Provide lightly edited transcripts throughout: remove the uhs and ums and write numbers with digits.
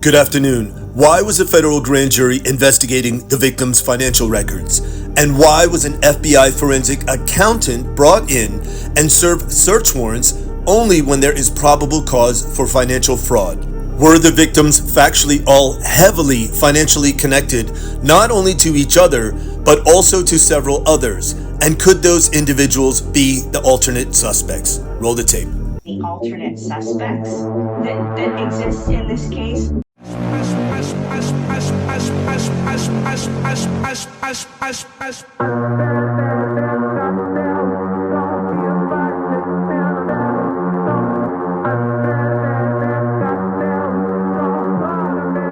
Good afternoon. Why was a federal grand jury investigating the victim's financial records? And why was an FBI forensic accountant brought in and served search warrants only when there is probable cause for financial fraud? Were the victims factually all heavily financially connected, not only to each other, but also to several others? And could those individuals be the alternate suspects? Roll the tape. The alternate suspects that exist in this case.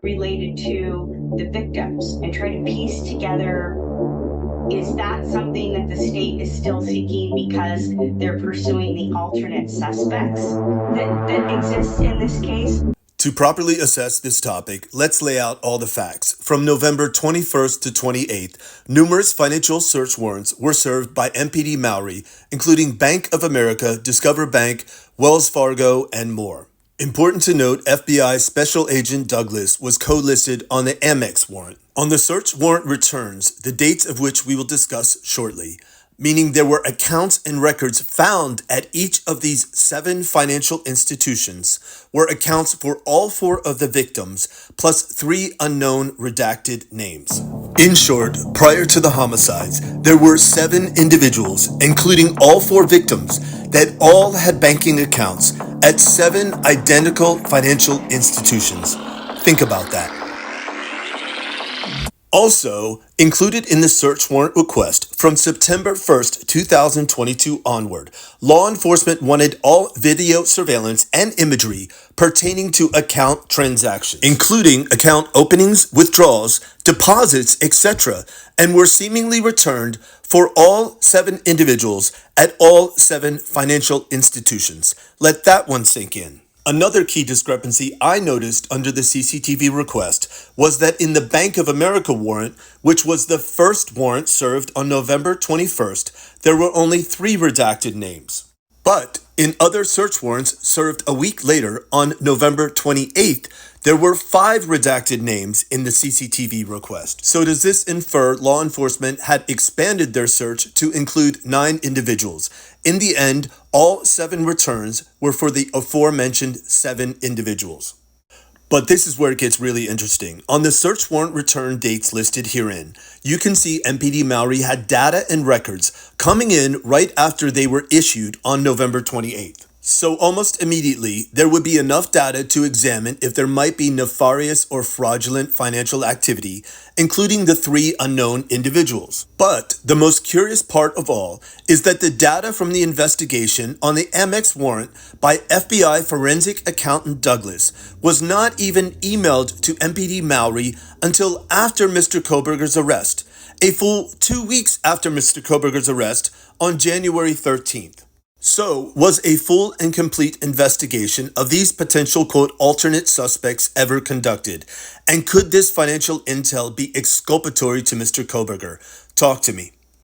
Related to the victims and try to piece together, is that something that the state is still seeking because they're pursuing the alternate suspects that exist in this case? To properly assess this topic, let's lay out all the facts. From November 21st to 28th, numerous financial search warrants were served by MPD Maori, including Bank of America, Discover Bank, Wells Fargo, and more. Important to note, FBI Special Agent Douglas was co-listed on the Amex warrant. On the search warrant returns, the dates of which we will discuss shortly, meaning there were accounts and records found at each of these 7 financial institutions, were accounts for all 4 of the victims, plus 3 unknown redacted names. In short, prior to the homicides, there were 7 individuals, including all 4 victims, that all had banking accounts at 7 identical financial institutions. Think about that. Also, included in the search warrant request from September 1st, 2022 onward, law enforcement wanted all video surveillance and imagery pertaining to account transactions, including account openings, withdrawals, deposits, etc., and were seemingly returned for all 7 individuals at all 7 financial institutions. Let that one sink in. Another key discrepancy I noticed under the CCTV request was that in the Bank of America warrant, which was the first warrant served on November 21st, there were only 3 redacted names. But in other search warrants served a week later on November 28th, there were 5 redacted names in the CCTV request. So does this infer law enforcement had expanded their search to include 9 individuals? In the end, all 7 returns were for the aforementioned 7 individuals. But this is where it gets really interesting. On the search warrant return dates listed herein, you can see MPD Maori had data and records coming in right after they were issued on November 28th. So almost immediately, there would be enough data to examine if there might be nefarious or fraudulent financial activity, including the 3 unknown individuals. But the most curious part of all is that the data from the investigation on the Amex warrant by FBI forensic accountant Douglas was not even emailed to MPD Maori until after Mr. Kohberger's arrest, a full 2 weeks after Mr. Kohberger's arrest on January 13th. So, was a full and complete investigation of these potential, quote, alternate suspects ever conducted? And could this financial intel be exculpatory to Mr. Kohberger? Talk to me.